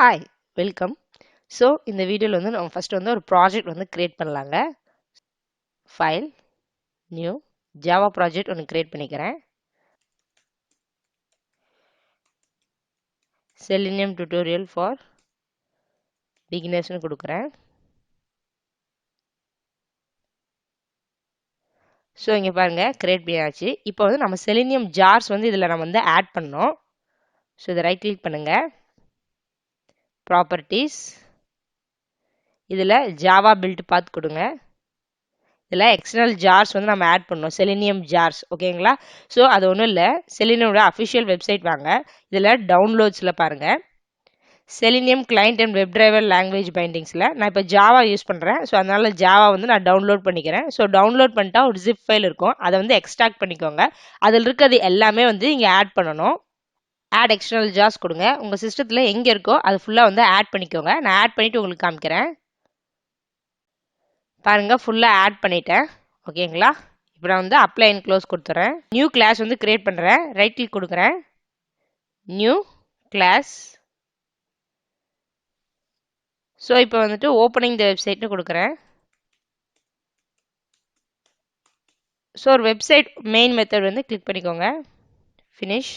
Hi welcome. So இந்த வீடியோவில் வந்து நம்ம ஃபஸ்ட்டு வந்து ஒரு ப்ராஜெக்ட் வந்து க்ரியேட் பண்ணலாங்க. ஃபைல் நியூ ஜாவா ப்ராஜெக்ட் ஒன்று க்ரியேட் பண்ணிக்கிறேன். செலினியம் டியூட்டோரியல் ஃபார் பிகினர்ஸ்னு கொடுக்குறேன். ஸோ இங்கே பாருங்கள் க்ரியேட் பண்ணியாச்சு. இப்போ வந்து நம்ம செலினியம் ஜார்ஸ் வந்து இதில் நம்ம வந்து ஆட் பண்ணோம். ஸோ இதை ரைட் கிளிக் பண்ணுங்கள், ப்ராப்பர்ட்டிஸ், இதில் ஜாவா பில்ட் பார்த்து கொடுங்க. இதில் எக்ஸ்டர்னல் ஜார்ஸ் வந்து நம்ம ஆட் பண்ணோம், செலினியம் ஜார்ஸ். ஓகேங்களா? ஸோ அது ஒன்றும் இல்லை, செலினியோட அஃபிஷியல் வெப்சைட் வாங்க. இதில் டவுன்லோட்ஸில் பாருங்கள், selenium client and web driver language பைண்டிங்ஸில் நான் இப்போ ஜாவா யூஸ் பண்ணுறேன். ஸோ அதனால் ஜாவா வந்து நான் டவுன்லோட் பண்ணிக்கிறேன். ஸோ டவுன்லோட் பண்ணிட்டா ஒரு ஜிப் ஃபைல் இருக்கும், அதை வந்து எக்ஸ்ட்ராக்ட் பண்ணிக்கோங்க. அதில் இருக்கிறது எல்லாமே வந்து இங்கே ஆட் பண்ணணும். ஆட் எக்ஸ்டர்னல் ஜார்ஸ் கொடுங்க. உங்கள் சிஸ்டத்தில் எங்கே இருக்கோ அது ஃபுல்லாக வந்து ஆட் பண்ணிக்கோங்க. நான் ஆட் பண்ணிவிட்டு உங்களுக்கு காமிக்கிறேன். பாருங்க, ஃபுல்லாக ஆட் பண்ணிட்டேன். ஓகேங்களா? இப்போ நான் வந்து அப்ளை அண்ட் க்ளோஸ் கொடுத்துறேன். நியூ கிளாஸ் வந்து கிரியேட் பண்ணுறேன். ரைட் கிளிக் கொடுக்குறேன், நியூ கிளாஸ். ஸோ இப்போ வந்துட்டு ஓப்பனிங் த வெப்சைட்னு கொடுக்குறேன். ஸோ ஒரு வெப்சைட் மெயின் மெத்தட் வந்து கிளிக் பண்ணிக்கோங்க, ஃபினிஷ்.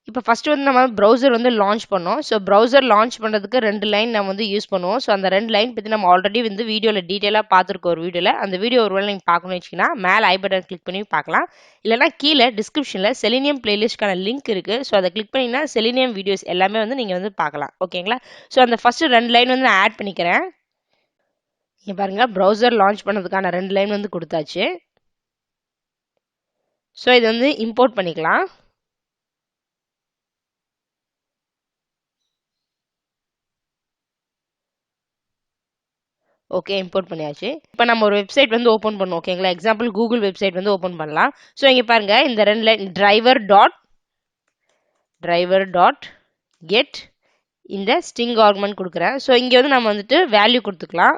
இப்போ ஃபஸ்ட்டு வந்து நம்ம ப்ரௌசர் வந்து லான்ச் பண்ணோம். ஸோ ப்ரௌசர் லான்ச் பண்ணுறதுக்கு 2 லைன் நம்ம வந்து யூஸ் பண்ணுவோம். ஸோ அந்த 2 லைன் பற்றி நம்ம ஆல்ரெடி வந்து வீடியோவில் டீட்டெயிலாக பார்த்துருக்கோம். ஒரு வீடியோவில், அந்த வீடியோ ஒருவேளை நீங்கள் பார்க்கணும்னு வச்சிங்கன்னா மேலே ஐ பட்டன் கிளிக் பண்ணி பார்க்கலாம். இல்லைனா கீழே டிஸ்கிரிப்ஷனில் செலினியம் பிளேலிஸ்ட்கான லிங்க் இருக்குது. ஸோ அதை கிளிக் பண்ணிங்கன்னா செலினியம் வீடியோஸ் எல்லாமே வந்து நீங்கள் வந்து பார்க்கலாம். ஓகேங்களா? ஸோ அந்த ஃபஸ்ட்டு 2 லைன் வந்து நான் ஆட் பண்ணிக்கிறேன். இங்கே பாருங்கள், ப்ரௌசர் லான்ச் பண்ணதுக்கான 2 லைன் வந்து கொடுத்தாச்சு. ஸோ இது வந்து இம்போர்ட் பண்ணிக்கலாம். ஓகே, இம்போர்ட் பண்ணியாச்சு. இப்போ நம்ம ஒரு வெப்சைட் வந்து ஓப்பன் பண்ணோம். ஓகேங்களா? எக்ஸாம்பிள் கூகுள் வெப்சைட் வந்து ஓப்பன் பண்ணலாம். ஸோ இங்கே பாருங்க, இந்த 2 லைன் driver.get இந்த ஸ்ட்ரிங் ஆர்குமெண்ட் கொடுக்குறேன். ஸோ இங்கே வந்து நம்ம வந்துட்டு வேல்யூ கொடுத்துக்கலாம்.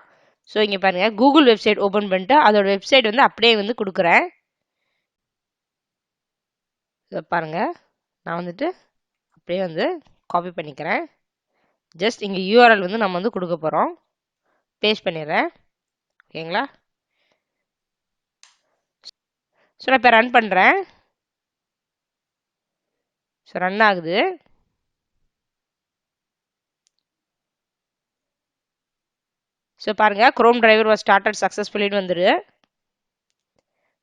ஸோ இங்கே பாருங்க, கூகுள் வெப்சைட் ஓப்பன் பண்ணிட்டு அதோட வெப்சைட் வந்து அப்படியே வந்து கொடுக்குறேன். பாருங்க, நான் வந்துட்டு அப்படியே வந்து காப்பி பண்ணிக்கிறேன். ஜஸ்ட் இங்கே யூஆர்எல் வந்து நம்ம வந்து கொடுக்க போகிறோம். பேஸ்ட் பண்ணிடுறேன். ஓகேங்களா? ஸோ நான் இப்போ ரன் பண்ணுறேன். ஸோ ரன் ஆகுது. ஸோ பாருங்க, குரோம் டிரைவர் வாஸ் ஸ்டார்டட் சக்ஸஸ்ஃபுல்லின்னு வந்துடுது.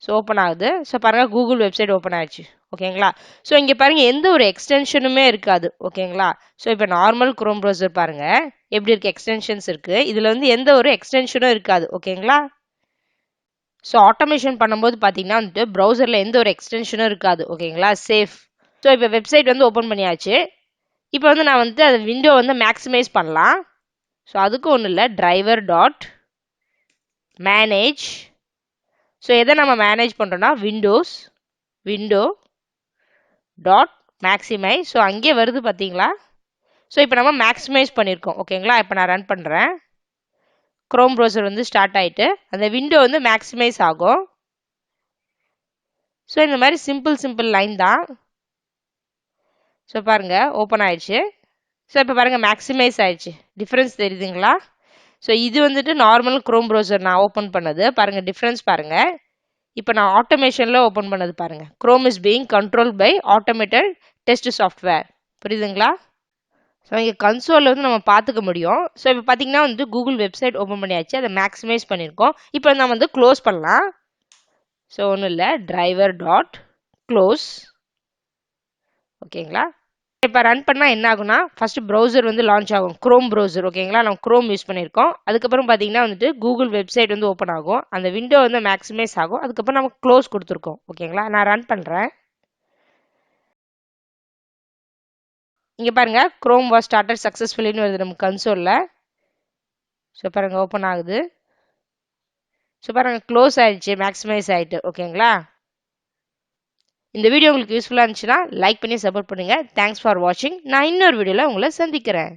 ஸோ ஓப்பன் ஆகுது. ஸோ பாருங்க, கூகுள் வெப்சைட் ஓப்பன் ஆயிடுச்சு. ஓகேங்களா? ஸோ இங்கே பாருங்க, எந்த ஒரு எக்ஸ்டென்ஷனுமே இருக்காது. ஓகேங்களா? ஸோ இப்போ நார்மல் குரோம் ப்ரௌசர் பாருங்க எப்படி இருக்கு, எக்ஸ்டென்ஷன்ஸ் இருக்கு. இதில் வந்து எந்த ஒரு எக்ஸ்டென்ஷனும் இருக்காது. ஓகேங்களா? ஸோ ஆட்டோமேஷன் பண்ணும்போது பார்த்தீங்கன்னா வந்துட்டு ப்ரௌசரில் எந்த ஒரு எக்ஸ்டென்ஷனும் இருக்காது. ஓகேங்களா? சேஃப். ஸோ இப்போ வெப்சைட் வந்து ஓப்பன் பண்ணியாச்சு. இப்போ வந்து நான் வந்துட்டு அந்த விண்டோ வந்து மேக்ஸிமைஸ் பண்ணலாம். ஸோ அதுக்கு ஒன்றும் இல்லை, driver.manage. ஸோ எதை நம்ம மேனேஜ் பண்ணுறோன்னா window.maximize. ஸோ அங்கே வருது பார்த்தீங்களா? ஸோ இப்போ நம்ம மேக்ஸிமைஸ் பண்ணியிருக்கோம். ஓகேங்களா? இப்போ நான் ரன் பண்ணுறேன். குரோம் ப்ரௌசர் வந்து ஸ்டார்ட் ஆகிட்டு அந்த விண்டோ வந்து மேக்ஸிமைஸ் ஆகும். ஸோ இந்த மாதிரி சிம்பிள் லைன் தான். ஸோ பாருங்க, ஓப்பன் ஆயிடுச்சு. ஸோ இப்போ பாருங்க, மேக்ஸிமைஸ் ஆயிடுச்சு. டிஃப்ரென்ஸ் தெரியுதுங்களா? ஸோ இது வந்துட்டு நார்மல் குரோம் ப்ரௌசர் நான் ஓப்பன் பண்ணது. பாருங்க, டிஃப்ரென்ஸ் பாருங்க. இப்போ நான் ஆட்டோமேஷனில் ஓப்பன் பண்ணது பாருங்க. Chrome is being control by automated test software. புரியுதுங்களா? ஸோ இங்கே கன்சோலில் வந்து நம்ம பார்த்துக்க முடியும். ஸோ இப்போ பார்த்தீங்கன்னா வந்து கூகுள் வெப்சைட் ஓப்பன் பண்ணியாச்சு, அதை மேக்ஸிமைஸ் பண்ணியிருக்கோம். இப்போ நம்ம வந்து க்ளோஸ் பண்ணலாம். ஸோ ஒன்றும் இல்லை, driver.close. ஓகேங்களா? இப்போ ரன் பண்ணால் என்ன ஆகும்னா, ஃபர்ஸ்ட் ப்ரௌசர் வந்து லான்ச் ஆகும், குரோம் ப்ரௌசர். ஓகேங்களா? நம்ம குரோம் யூஸ் பண்ணியிருக்கோம். அதுக்கப்புறம் பார்த்தீங்கன்னா வந்துட்டு கூகுள் வெப்சைட் வந்து ஓப்பன் ஆகும், அந்த விண்டோ வந்து மேக்ஸிமைஸ் ஆகும். அதுக்கப்புறம் நம்ம க்ளோஸ் கொடுத்துருக்கோம். ஓகேங்களா? நான் ரன் பண்ணுறேன். இங்கே பாருங்க, குரோம் வாஸ் ஸ்டார்டட் சக்ஸஸ்ஃபுல்லின்னு வருது நம்ம கன்சோலில். ஸோ பாருங்க, ஓப்பன் ஆகுது. ஸோ பாருங்க, க்ளோஸ் ஆயிடுச்சு, மேக்ஸிமைஸ் ஆகிட்டு. ஓகேங்களா? இந்த வீடியோ உங்களுக்கு யூஸ்ஃபுல்லாக இருந்துச்சுன்னா லைக் பண்ணி சப்போர்ட் பண்ணுங்கள். தேங்க்ஸ் ஃபார் வாட்சிங். நான் இன்னொரு வீடியோவில் உங்களை சந்திக்கிறேன்.